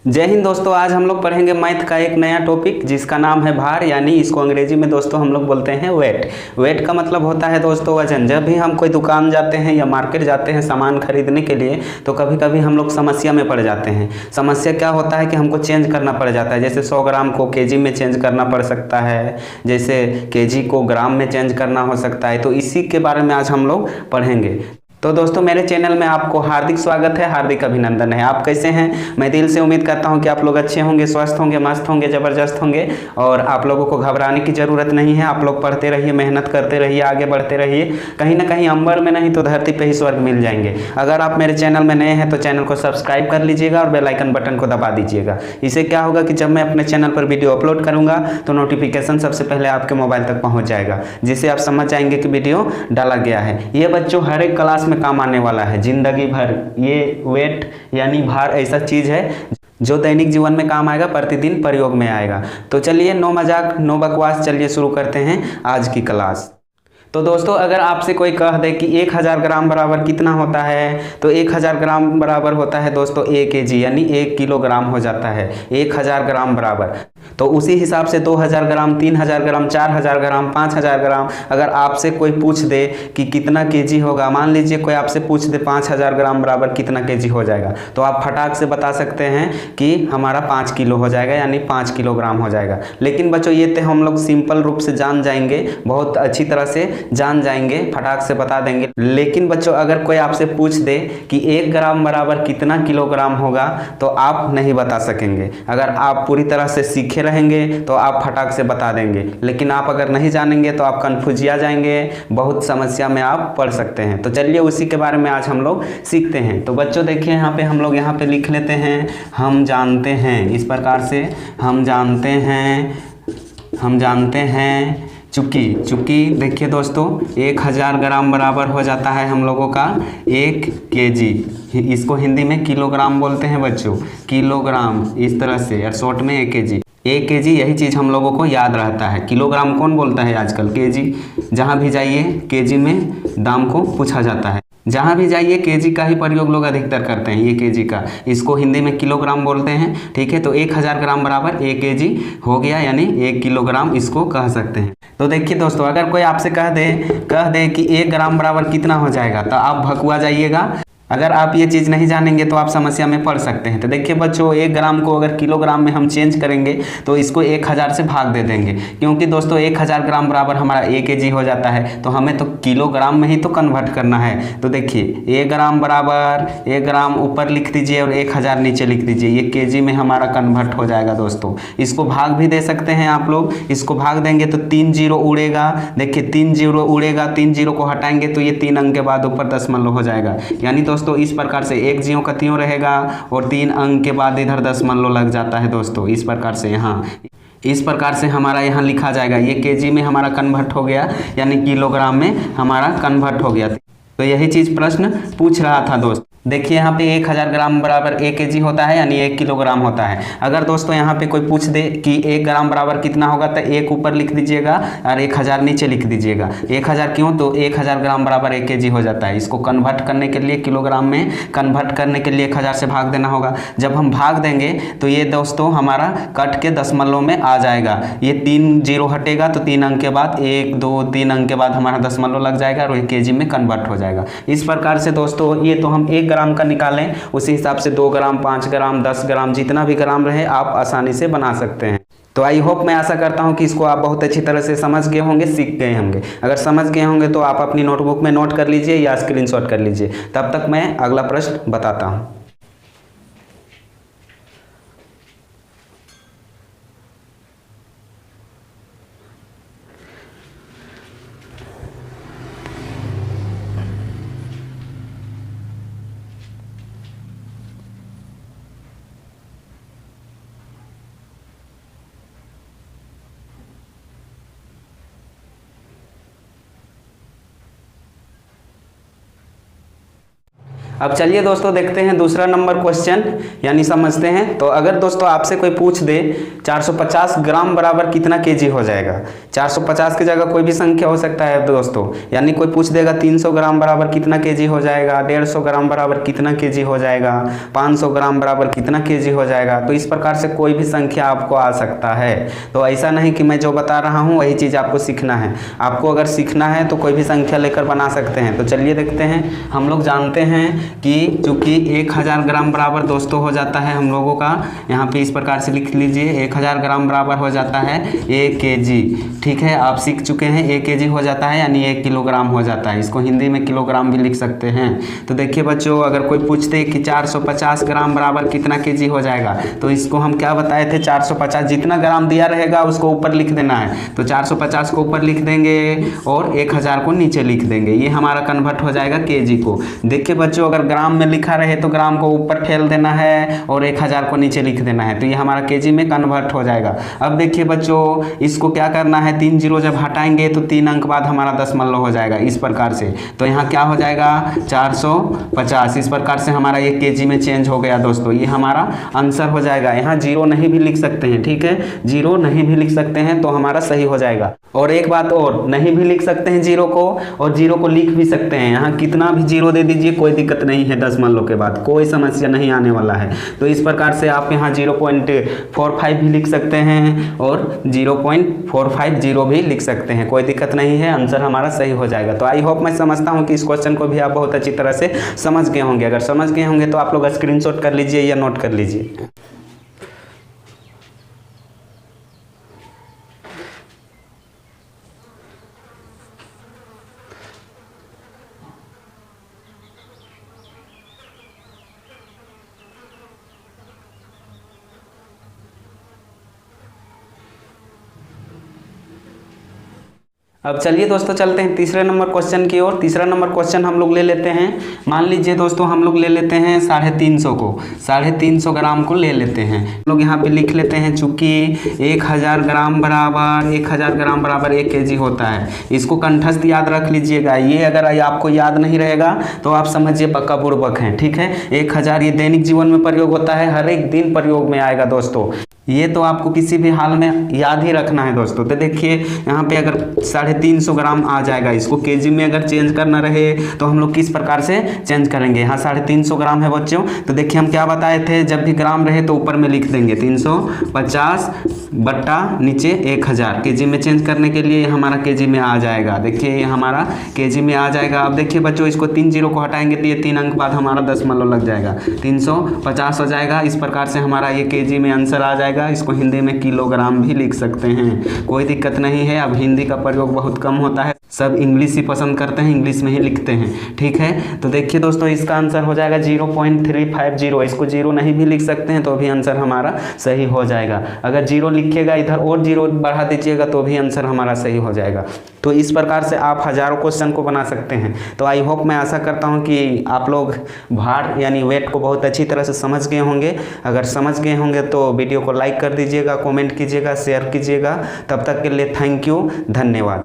जय हिंद दोस्तों। आज हम लोग पढ़ेंगे मैथ का एक नया टॉपिक जिसका नाम है भार, यानी इसको अंग्रेजी में दोस्तों हम लोग बोलते हैं वेट। वेट का मतलब होता है दोस्तों वजन। जब भी हम कोई दुकान जाते हैं या मार्केट जाते हैं सामान खरीदने के लिए तो कभी कभी हम लोग समस्या में पड़ जाते हैं। समस्या क्या होता है कि हमको चेंज करना पड़ जाता है। जैसे 100 ग्राम को केजी में चेंज करना पड़ सकता है, जैसे केजी को ग्राम में चेंज करना हो सकता है। तो इसी के बारे में आज हम लोग पढ़ेंगे। तो दोस्तों मेरे चैनल में आपको हार्दिक स्वागत है, हार्दिक अभिनंदन है। आप कैसे हैं? मैं दिल से उम्मीद करता हूं कि आप लोग अच्छे होंगे, स्वस्थ होंगे, मस्त होंगे, ज़बरदस्त होंगे। और आप लोगों को घबराने की ज़रूरत नहीं है। आप लोग पढ़ते रहिए, मेहनत करते रहिए, आगे बढ़ते रहिए। कहीं ना कहीं अंबर में नहीं तो धरती पे ही स्वर्ग मिल जाएंगे। अगर आप मेरे चैनल में नए हैं तो चैनल को सब्सक्राइब कर लीजिएगा और बेल आइकन बटन को दबा दीजिएगा। इससे क्या होगा कि जब मैं अपने चैनल पर वीडियो अपलोड करूँगा तो नोटिफिकेशन सबसे पहले आपके मोबाइल तक पहुँच जाएगा, जिससे आप समझ जाएंगे कि वीडियो डाला गया है। ये बच्चों हर एक क्लास में काम आने वाला है जिंदगी भर। ये वेट यानी भार ऐसा चीज है जो दैनिक जीवन में काम आएगा, प्रतिदिन प्रयोग में आएगा। तो चलिए नो मजाक नो बकवास, चलिए शुरू करते हैं आज की क्लास। तो दोस्तों अगर आपसे कोई कह दे कि 1000 ग्राम बराबर कितना होता है, तो 1000 ग्राम बराबर होता है दोस्तों 1 केजी, यानी 1 किलोग्राम हो जाता है 1000 ग्राम बराबर। तो उसी हिसाब से 2000 ग्राम, 3000 ग्राम, 4000 ग्राम, 5000 ग्राम अगर आपसे कोई पूछ दे कि कितना केजी होगा, मान लीजिए कोई आपसे पूछ दे 5000 ग्राम बराबर कितना केजी हो जाएगा, तो आप फटाक से बता सकते हैं कि हमारा 5 किलो हो जाएगा, यानी 5 किलोग्राम हो जाएगा। लेकिन बच्चों ये तो हम लोग सिंपल रूप से जान जाएंगे, बहुत अच्छी तरह से जान जाएंगे, फटाक से बता देंगे। लेकिन बच्चों अगर कोई आपसे पूछ दे कि 1 ग्राम बराबर कितना किलोग्राम होगा तो आप नहीं बता सकेंगे। अगर आप पूरी तरह से सीखे रहेंगे तो आप फटाक से बता देंगे, लेकिन आप अगर नहीं जानेंगे तो आप कन्फ्यूजिया जाएंगे, बहुत समस्या में आप पढ़ सकते हैं। तो चलिए उसी के बारे में आज हम लोग सीखते हैं। तो बच्चों देखिए यहाँ पे हम लोग यहाँ पे लिख लेते हैं हम जानते हैं। इस प्रकार से हम जानते हैं चूंकि देखिए दोस्तों 1000 ग्राम बराबर हो जाता है हम लोगों का 1 केजी। इसको हिंदी में किलोग्राम बोलते हैं बच्चों, किलोग्राम इस तरह से, और शॉर्ट में 1 केजी। 1 केजी यही चीज़ हम लोगों को याद रहता है। किलोग्राम कौन बोलता है आजकल? केजी। जहाँ भी जाइए केजी में दाम को पूछा जाता है। जहाँ भी जाइए केजी का ही प्रयोग लोग अधिकतर करते हैं, ये केजी का। इसको हिंदी में किलोग्राम बोलते हैं, ठीक है। तो 1000 ग्राम बराबर 1 केजी हो गया, यानी 1 किलोग्राम इसको कह सकते हैं। तो देखिए दोस्तों अगर कोई आपसे कह दे कि 1 ग्राम बराबर कितना हो जाएगा तो आप भकुआ जाइएगा। अगर आप ये चीज़ नहीं जानेंगे तो आप समस्या में पड़ सकते हैं। तो देखिए बच्चों 1 ग्राम को अगर किलोग्राम में हम चेंज करेंगे तो इसको 1000 से भाग दे देंगे, क्योंकि दोस्तों 1000 ग्राम बराबर हमारा 1 केजी हो जाता है। तो हमें तो किलोग्राम में ही तो कन्वर्ट करना है। तो देखिए 1 ग्राम बराबर 1 ग्राम ऊपर लिख दीजिए और 1000 नीचे लिख दीजिए, ये केजी में हमारा कन्वर्ट हो जाएगा दोस्तों। इसको भाग भी दे सकते हैं आप लोग। इसको भाग देंगे तो 3 जीरो उड़ेगा। देखिए 3 जीरो उड़ेगा, 3 जीरो को हटाएंगे तो ये 3 अंक के बाद ऊपर दशमलव हो जाएगा। यानी दोस्तों इस प्रकार से 1 ज्यों का त्यों रहेगा और 3 अंक के बाद इधर दशमलव लग जाता है दोस्तों। इस प्रकार से यहाँ इस प्रकार से हमारा यहाँ लिखा जाएगा। ये केजी में हमारा कन्वर्ट हो गया, यानी किलोग्राम में हमारा कन्वर्ट हो गया। तो यही चीज प्रश्न पूछ रहा था दोस्त। देखिए यहाँ पे 1000 ग्राम बराबर 1 केजी होता है, यानी 1 किलोग्राम होता है। अगर दोस्तों यहाँ पे कोई पूछ दे कि 1 ग्राम बराबर कितना होगा तो 1 ऊपर लिख दीजिएगा और 1000 नीचे लिख दीजिएगा। 1000 क्यों? तो 1000 ग्राम बराबर 1 केजी हो जाता है। इसको कन्वर्ट करने के लिए, किलोग्राम में कन्वर्ट करने के लिए 1000 से भाग देना होगा। जब हम भाग देंगे तो ये दोस्तों हमारा कट के दशमलव में आ जाएगा। ये 3 जीरो हटेगा तो 3 अंक के बाद 1 2 3 अंक के बाद हमारा दशमलव लग जाएगा और 1 केजी में कन्वर्ट हो जाएगा। इस प्रकार से दोस्तों ये तो हम 1 ग्राम का निकालें, उसी हिसाब से 2 ग्राम, 5 ग्राम, 10 ग्राम, जितना भी ग्राम रहे आप आसानी से बना सकते हैं। तो आई होप, मैं आशा करता हूं कि इसको आप बहुत अच्छी तरह से समझ गए होंगे, सीख गए होंगे। अगर समझ गए होंगे तो आप अपनी नोटबुक में नोट कर लीजिए या स्क्रीनशॉट कर लीजिए। तब तक मैं अगला प्रश्न बताता हूं। अब चलिए दोस्तों देखते हैं दूसरा नंबर क्वेश्चन, यानी समझते हैं। तो अगर दोस्तों आपसे कोई पूछ दे 450 ग्राम बराबर कितना केजी हो जाएगा, 450 की जगह कोई भी संख्या हो सकता है दोस्तों, यानी कोई पूछ देगा 300 ग्राम बराबर कितना केजी हो जाएगा, 150 ग्राम बराबर कितना केजी हो जाएगा, 500 ग्राम बराबर कितना केजी हो जाएगा। तो इस प्रकार से कोई भी संख्या आपको आ सकता है। तो ऐसा नहीं कि मैं जो बता रहा हूँ वही चीज़ आपको सीखना है, आपको अगर सीखना है तो कोई भी संख्या लेकर बना सकते हैं। तो चलिए देखते हैं। हम लोग जानते हैं कि चूंकि 1000 ग्राम बराबर दोस्तों हो जाता है हम लोगों का, यहाँ पे इस प्रकार से लिख लीजिए, 1000 ग्राम बराबर हो जाता है 1 केजी। ठीक है, आप सीख चुके हैं 1 केजी हो जाता है यानी 1 किलोग्राम हो जाता है। इसको हिंदी में किलोग्राम भी लिख सकते हैं। तो देखिए बच्चों, अगर कोई पूछते कि 450 ग्राम बराबर कितना केजी हो जाएगा, तो इसको हम क्या बताए थे, 450 जितना ग्राम दिया रहेगा उसको ऊपर लिख देना है। तो 450 को ऊपर लिख देंगे और 1000 को नीचे लिख देंगे, ये हमारा कन्वर्ट हो जाएगा केजी को। देखिए बच्चों, अगर ग्राम में लिखा रहे तो ग्राम को ऊपर ठेल देना है और 1000 को नीचे लिख देना है, तो ये हमारा केजी में कन्वर्ट हो जाएगा। अब देखिए बच्चों, इसको क्या करना है, 3 जीरो जब हटाएंगे तो 3 अंक बाद हमारा दशमलव हो जाएगा इस प्रकार से। तो यहाँ क्या हो जाएगा 450, इस प्रकार से हमारा ये केजी में चेंज हो गया दोस्तों, ये हमारा आंसर हो जाएगा। यहाँ जीरो नहीं भी लिख सकते हैं, ठीक है, जीरो नहीं भी लिख सकते हैं तो हमारा सही हो जाएगा। और एक बात और, नहीं भी लिख सकते हैं जीरो को और जीरो को लिख भी सकते हैं, यहाँ कितना भी जीरो दे दीजिए कोई दिक्कत नहीं है, दशमलव के बाद कोई समस्या नहीं आने वाला है। तो इस प्रकार से आप यहाँ 0.45 भी लिख सकते हैं और 0.450 भी लिख सकते हैं, कोई दिक्कत नहीं है, आंसर हमारा सही हो जाएगा। तो आई होप, मैं समझता हूँ कि इस क्वेश्चन को भी आप बहुत अच्छी तरह से समझ गए होंगे। अगर समझ गए होंगे तो आप लोग स्क्रीनशॉट कर लीजिए या नोट कर लीजिए। अब चलिए दोस्तों चलते हैं तीसरे नंबर क्वेश्चन की ओर। तीसरा नंबर क्वेश्चन हम लोग ले लेते हैं, मान लीजिए दोस्तों हम लोग ले लेते हैं 350 को, 350 ग्राम को ले लेते हैं। हम लोग यहाँ पे लिख लेते हैं, चूंकि 1000 ग्राम बराबर 1 केजी होता है। इसको कंठस्थ याद रख लीजिएगा, ये अगर आपको याद नहीं रहेगा तो आप समझिए पक्का बुड़बक हैं। ठीक है, 1000 ये दैनिक जीवन में प्रयोग होता है, हर एक दिन प्रयोग में आएगा दोस्तों, ये तो आपको किसी भी हाल में याद ही रखना है दोस्तों। तो देखिए यहाँ पे अगर 350 ग्राम आ जाएगा, इसको केजी में अगर चेंज करना रहे तो हम लोग किस प्रकार से चेंज करेंगे। यहाँ 350 ग्राम है बच्चों, तो देखिए हम क्या बताए थे, जब भी ग्राम रहे तो ऊपर में लिख देंगे 350 बट्टा नीचे 1000, केजी में चेंज करने के लिए हमारा केजी में आ जाएगा। देखिए ये हमारा केजी में आ जाएगा। अब देखिए बच्चों, इसको 3 जीरो को हटाएंगे तो ये 3 अंक बाद हमारा दशमलव लग जाएगा, 350 हो जाएगा। इस प्रकार से हमारा ये केजी में आंसर आ जाएगा। इसको हिंदी में किलोग्राम भी लिख सकते हैं, कोई दिक्कत नहीं है। अब हिंदी का प्रयोग बहुत कम होता है, सब इंग्लिश ही पसंद करते हैं, इंग्लिश में ही लिखते हैं। ठीक है, तो देखिए दोस्तों, इसका आंसर हो जाएगा 0.350। इसको जीरो नहीं भी लिख सकते हैं तो भी आंसर हमारा सही हो जाएगा। अगर जीरो लिखिएगा इधर और जीरो बढ़ा दीजिएगा तो भी आंसर हमारा सही हो जाएगा। तो इस प्रकार से आप हजारों क्वेश्चन को बना सकते हैं। तो आई होप, मैं आशा करता हूं कि आप लोग भार यानी वेट को बहुत अच्छी तरह से समझ गए होंगे। अगर समझ गए होंगे तो वीडियो को लाइक कर दीजिएगा, कमेंट कीजिएगा, शेयर कीजिएगा। तब तक के लिए थैंक यू, धन्यवाद।